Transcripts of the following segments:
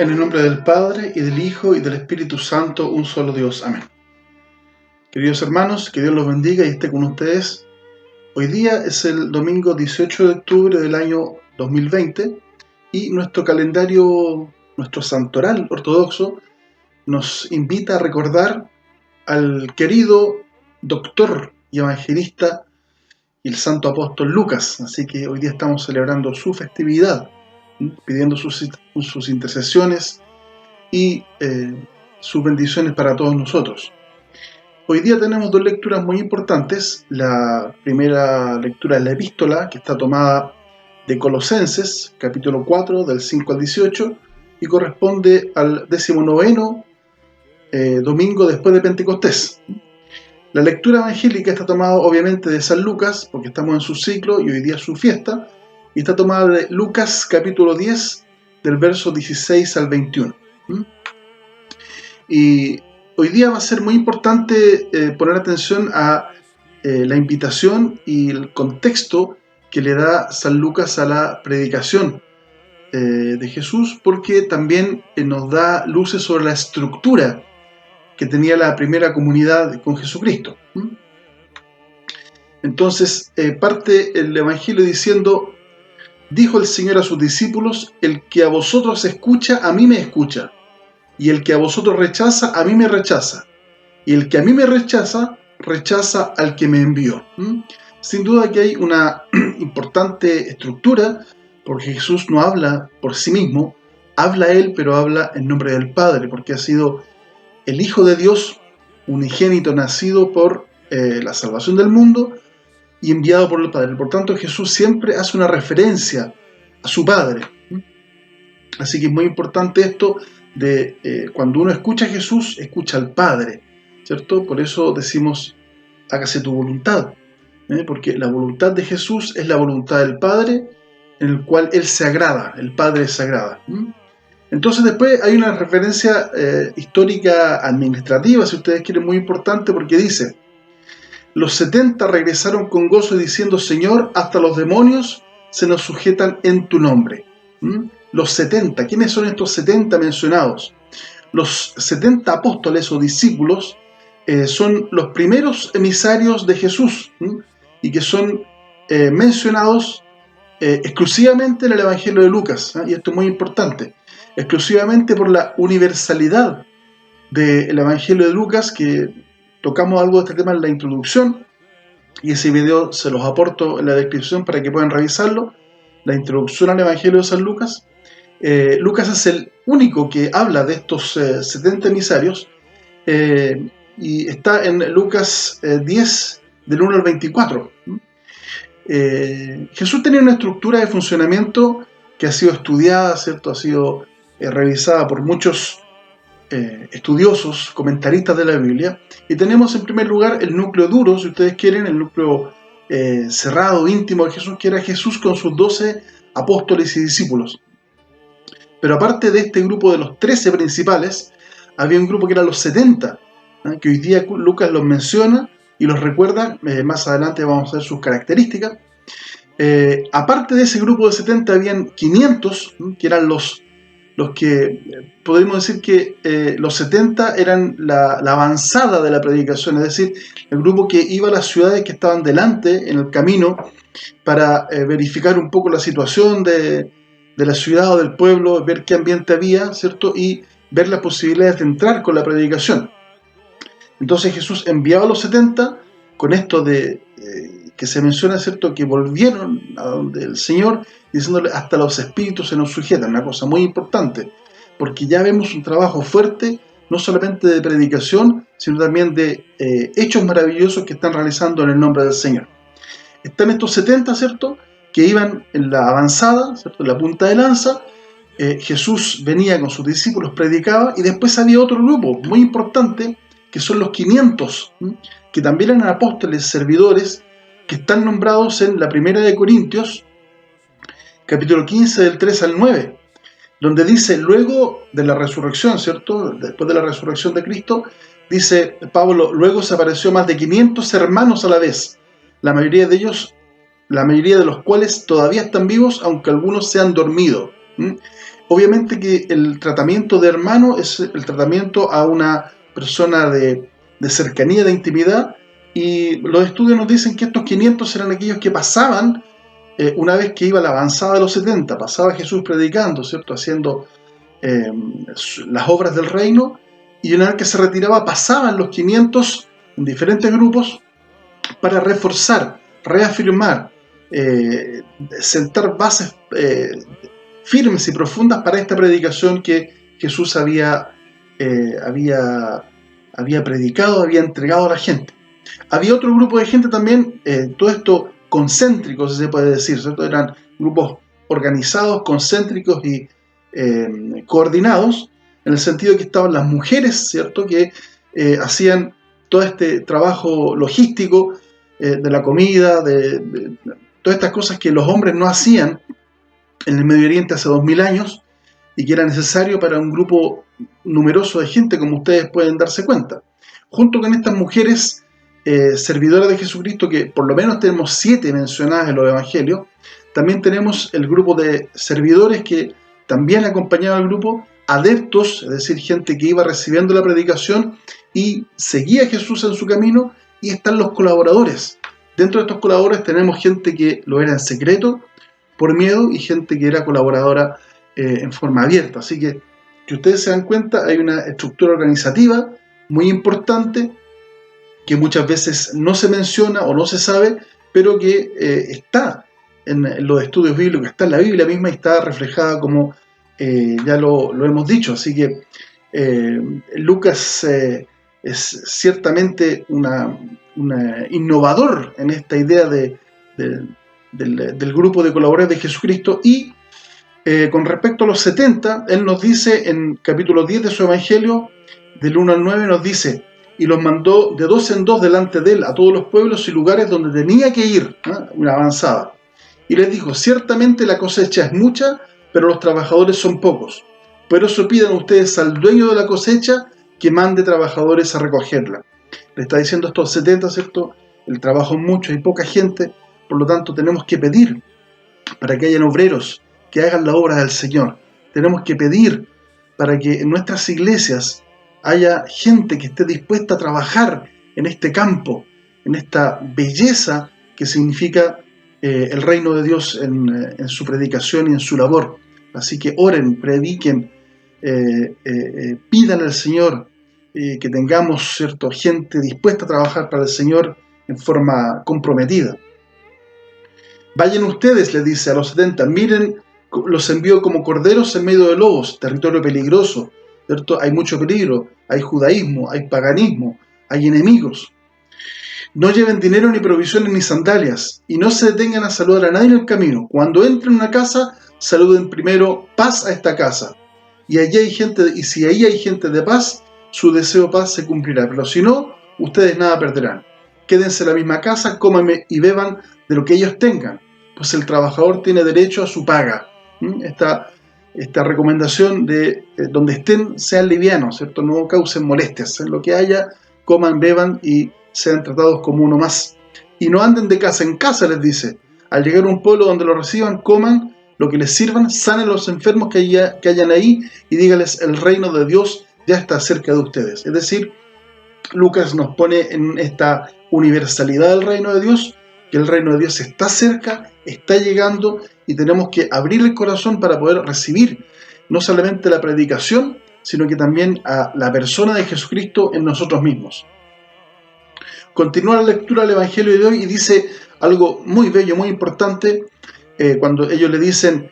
En el nombre del Padre, y del Hijo, y del Espíritu Santo, un solo Dios. Amén. Queridos hermanos, que Dios los bendiga y esté con ustedes. Hoy día es el domingo 18 de octubre del año 2020 y nuestro calendario, nuestro santoral ortodoxo, nos invita a recordar al querido doctor y evangelista y el santo apóstol Lucas. Así que hoy día estamos celebrando su festividad, pidiendo sus intercesiones y sus bendiciones para todos nosotros. Hoy día tenemos dos lecturas muy importantes. La primera lectura es la epístola, que está tomada de Colosenses, capítulo 4, del 5 al 18, y corresponde al 19º domingo después de Pentecostés. La lectura evangélica está tomada obviamente de San Lucas, porque estamos en su ciclo y hoy día es su fiesta, y está tomada de Lucas capítulo 10, del verso 16 al 21. Y hoy día va a ser muy importante poner atención a la invitación y el contexto que le da San Lucas a la predicación de Jesús, porque también nos da luces sobre la estructura que tenía la primera comunidad con Jesucristo. Entonces parte el Evangelio diciendo: dijo el Señor a sus discípulos, el que a vosotros escucha, a mí me escucha, y el que a vosotros rechaza, a mí me rechaza, y el que a mí me rechaza, rechaza al que me envió. Sin duda que hay una importante estructura, porque Jesús no habla por sí mismo, habla Él, pero habla en nombre del Padre, porque ha sido el Hijo de Dios, unigénito, nacido por la salvación del mundo y enviado por el Padre. Por tanto, Jesús siempre hace una referencia a su Padre. Así que es muy importante esto de cuando uno escucha a Jesús, escucha al Padre, ¿cierto? Por eso decimos, hágase tu voluntad, porque la voluntad de Jesús es la voluntad del Padre, en el cual Él se agrada, el Padre se agrada. Entonces después hay una referencia histórica administrativa, si ustedes quieren, muy importante, porque dice: los 70 regresaron con gozo diciendo: Señor, hasta los demonios se nos sujetan en tu nombre. Los 70, ¿quiénes son estos 70 mencionados? Los 70 apóstoles o discípulos son los primeros emisarios de Jesús, y que son mencionados exclusivamente en el Evangelio de Lucas, y esto es muy importante, exclusivamente por la universalidad del Evangelio de Lucas, que tocamos algo de este tema en la introducción, y ese video se los aporto en la descripción para que puedan revisarlo, la introducción al Evangelio de San Lucas. Lucas es el único que habla de estos 70 emisarios, y está en Lucas 10, del 1 al 24. Jesús tenía una estructura de funcionamiento que ha sido estudiada, ¿cierto? Ha sido revisada por muchos estudiosos, comentaristas de la Biblia, y tenemos en primer lugar el núcleo duro, si ustedes quieren, el núcleo cerrado, íntimo de Jesús, que era Jesús con sus 12 apóstoles y discípulos. Pero aparte de este grupo de los 13 principales, había un grupo que eran los 70, que hoy día Lucas los menciona y los recuerda. Más adelante vamos a ver sus características. Aparte de ese grupo de 70 habían 500, que eran los que podríamos decir que los 70 eran la avanzada de la predicación, es decir, el grupo que iba a las ciudades que estaban delante en el camino para verificar un poco la situación de la ciudad o del pueblo, ver qué ambiente había, ¿cierto? Y ver las posibilidades de entrar con la predicación. Entonces Jesús enviaba a los 70 con esto de que se menciona, ¿cierto?, que volvieron a donde el Señor, diciéndole: hasta los espíritus se nos sujetan. Una cosa muy importante, porque ya vemos un trabajo fuerte, no solamente de predicación, sino también de hechos maravillosos que están realizando en el nombre del Señor. Están estos 70, ¿cierto?, que iban en la avanzada, ¿cierto?, en la punta de lanza. Jesús venía con sus discípulos, predicaba, y después había otro grupo muy importante, que son los 500, que también eran apóstoles, servidores, que están nombrados en la primera de Corintios, capítulo 15, del 3 al 9, donde dice, luego de la resurrección, ¿cierto?, después de la resurrección de Cristo, dice Pablo: luego se apareció más de 500 hermanos a la vez, la mayoría de los cuales todavía están vivos, aunque algunos se han dormido. Obviamente que el tratamiento de hermano es el tratamiento a una persona de cercanía, de intimidad, y los estudios nos dicen que estos 500 eran aquellos que pasaban una vez que iba la avanzada de los 70, pasaba Jesús predicando, ¿cierto? Haciendo las obras del reino, y una vez que se retiraba pasaban los 500 en diferentes grupos para reforzar, reafirmar, sentar bases firmes y profundas para esta predicación que Jesús había predicado, había entregado a la gente. Había otro grupo de gente también, todo esto concéntricos, se puede decir, ¿cierto? Eran grupos organizados, concéntricos y coordinados, en el sentido que estaban las mujeres, ¿cierto? Que hacían todo este trabajo logístico de la comida, de todas estas cosas que los hombres no hacían en el Medio Oriente hace 2000 años y que era necesario para un grupo numeroso de gente, como ustedes pueden darse cuenta. Junto con estas mujeres servidoras de Jesucristo, que por lo menos tenemos 7 mencionadas en los evangelios, también tenemos el grupo de servidores que también acompañaban al grupo, adeptos, es decir, gente que iba recibiendo la predicación y seguía a Jesús en su camino, y están los colaboradores. Dentro de estos colaboradores tenemos gente que lo era en secreto, por miedo, y gente que era colaboradora en forma abierta. Así que ustedes se dan cuenta, hay una estructura organizativa muy importante que muchas veces no se menciona o no se sabe, pero que está en los estudios bíblicos, está en la Biblia misma y está reflejada como ya lo hemos dicho. Así que Lucas es ciertamente un innovador en esta idea del grupo de colaboradores de Jesucristo. Y con respecto a los 70, él nos dice en capítulo 10 de su evangelio, del 1 al 9, nos dice: y los mandó de 2 en 2 delante de él a todos los pueblos y lugares donde tenía que ir, una avanzada. Y les dijo: ciertamente la cosecha es mucha, pero los trabajadores son pocos. Por eso pidan ustedes al dueño de la cosecha que mande trabajadores a recogerla. Le está diciendo a estos 70, ¿cierto? El trabajo es mucho, hay poca gente, por lo tanto tenemos que pedir para que hayan obreros que hagan la obra del Señor. Tenemos que pedir para que en nuestras iglesias haya gente que esté dispuesta a trabajar en este campo, en esta belleza que significa el reino de Dios en su predicación y en su labor. Así que oren, prediquen, pidan al Señor que tengamos, ¿cierto?, gente dispuesta a trabajar para el Señor en forma comprometida. Vayan ustedes, les dice a los 70, miren, los envío como corderos en medio de lobos, territorio peligroso, ¿cierto? Hay mucho peligro, hay judaísmo, hay paganismo, hay enemigos. No lleven dinero, ni provisiones, ni sandalias, y no se detengan a saludar a nadie en el camino. Cuando entren en una casa, saluden primero: paz a esta casa. Y si ahí hay gente de paz, su deseo de paz se cumplirá. Pero si no, ustedes nada perderán. Quédense en la misma casa, coman y beban de lo que ellos tengan, pues el trabajador tiene derecho a su paga. Esta recomendación de donde estén, sean livianos, ¿cierto? No causen molestias. En lo que haya, coman, beban y sean tratados como uno más. Y no anden de casa en casa, les dice. Al llegar a un pueblo donde lo reciban, coman lo que les sirvan, sanen a los enfermos que hayan ahí, y dígales: el reino de Dios ya está cerca de ustedes. Es decir, Lucas nos pone en esta universalidad del reino de Dios, que el reino de Dios está cerca, está llegando, y tenemos que abrir el corazón para poder recibir no solamente la predicación, sino que también a la persona de Jesucristo en nosotros mismos. Continúa la lectura del Evangelio de hoy y dice algo muy bello, muy importante, cuando ellos le dicen: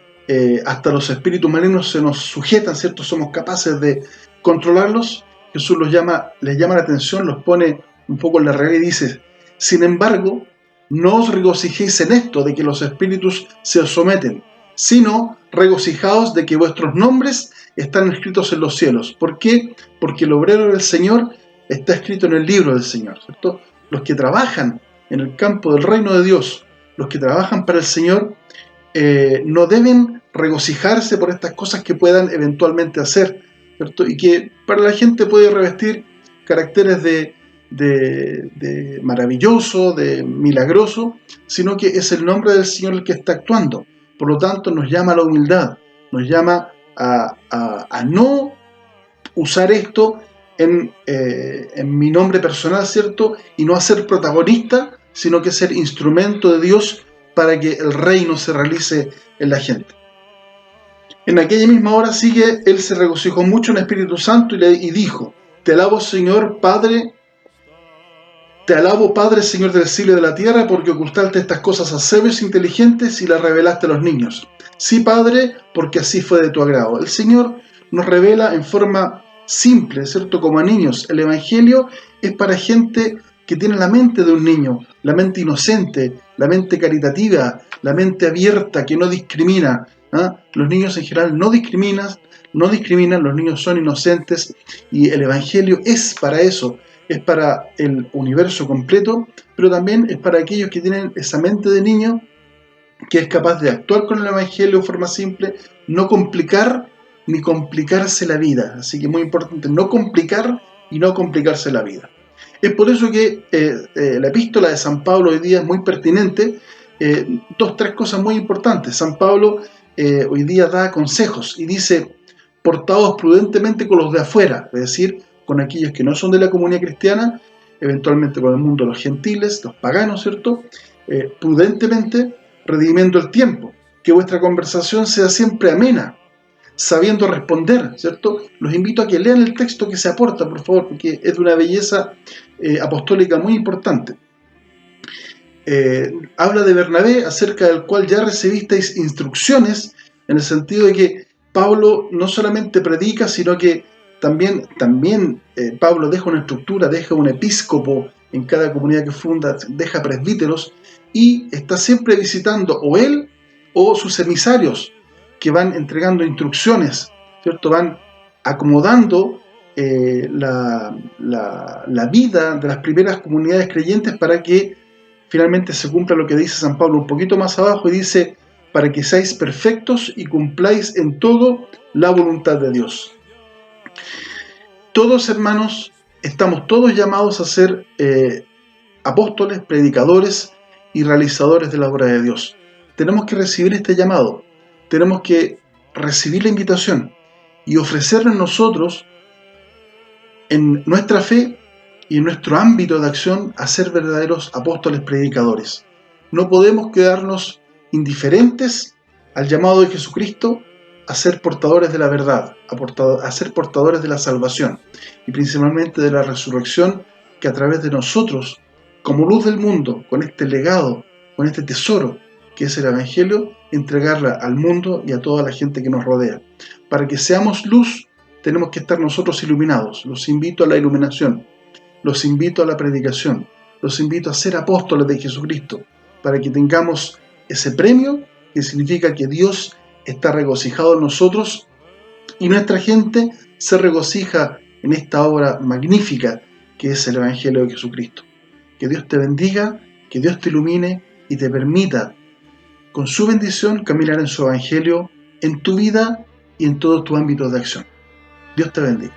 hasta los espíritus malignos se nos sujetan, ¿cierto? Somos capaces de controlarlos. Jesús les llama la atención, los pone un poco en la realidad y dice: sin embargo, no os regocijéis en esto de que los espíritus se os someten, sino regocijaos de que vuestros nombres están escritos en los cielos. ¿Por qué? Porque el obrero del Señor está escrito en el libro del Señor, ¿cierto? Los que trabajan en el campo del reino de Dios, los que trabajan para el Señor, no deben regocijarse por estas cosas que puedan eventualmente hacer, ¿cierto? Y que para la gente puede revestir caracteres de maravilloso, de milagroso, sino que es el nombre del Señor el que está actuando. Por lo tanto, nos llama a la humildad, nos llama a no usar esto en mi nombre personal, ¿cierto? Y no a ser protagonista, sino que ser instrumento de Dios para que el reino se realice en la gente. En aquella misma hora sigue, él se regocijó mucho en el Espíritu Santo y dijo: te alabo, Señor, Padre, te alabo, Padre, Señor del cielo y de la tierra, porque ocultaste estas cosas a sabios e inteligentes y las revelaste a los niños. Sí, Padre, porque así fue de tu agrado. El Señor nos revela en forma simple, ¿cierto? Como a niños. El Evangelio es para gente que tiene la mente de un niño, la mente inocente, la mente caritativa, la mente abierta, que no discrimina. Los niños en general no discriminan, los niños son inocentes y el Evangelio es para eso. Es para el universo completo, pero también es para aquellos que tienen esa mente de niño que es capaz de actuar con el Evangelio de forma simple, no complicar ni complicarse la vida. Así que es muy importante no complicar y no complicarse la vida. Es por eso que la epístola de San Pablo hoy día es muy pertinente. Tres cosas muy importantes. San Pablo hoy día da consejos y dice: portaos prudentemente con los de afuera, es decir, con aquellos que no son de la comunidad cristiana, eventualmente con el mundo de los gentiles, los paganos, ¿cierto? Prudentemente, redimiendo el tiempo, que vuestra conversación sea siempre amena, sabiendo responder, ¿cierto? Los invito a que lean el texto que se aporta, por favor, porque es de una belleza apostólica muy importante. Habla de Bernabé, acerca del cual ya recibisteis instrucciones, en el sentido de que Pablo no solamente predica, sino que también Pablo deja una estructura, deja un episcopo en cada comunidad que funda, deja presbíteros, y está siempre visitando o él o sus emisarios, que van entregando instrucciones, ¿cierto? Van acomodando la vida de las primeras comunidades creyentes para que finalmente se cumpla lo que dice San Pablo un poquito más abajo, y dice: para que seáis perfectos y cumpláis en todo la voluntad de Dios. Todos, hermanos, estamos todos llamados a ser apóstoles, predicadores y realizadores de la obra de Dios. Tenemos que recibir este llamado, tenemos que recibir la invitación y ofrecernos nosotros, en nuestra fe y en nuestro ámbito de acción, a ser verdaderos apóstoles predicadores. No podemos quedarnos indiferentes al llamado de Jesucristo a ser portadores de la verdad, a ser portadores de la salvación y principalmente de la resurrección, que a través de nosotros, como luz del mundo, con este legado, con este tesoro que es el Evangelio, entregarla al mundo y a toda la gente que nos rodea. Para que seamos luz, tenemos que estar nosotros iluminados. Los invito a la iluminación, los invito a la predicación, los invito a ser apóstoles de Jesucristo, para que tengamos ese premio que significa que Dios está regocijado en nosotros y nuestra gente se regocija en esta obra magnífica que es el Evangelio de Jesucristo. Que Dios te bendiga, que Dios te ilumine y te permita, con su bendición, caminar en su Evangelio en tu vida y en todos tus ámbitos de acción. Dios te bendiga.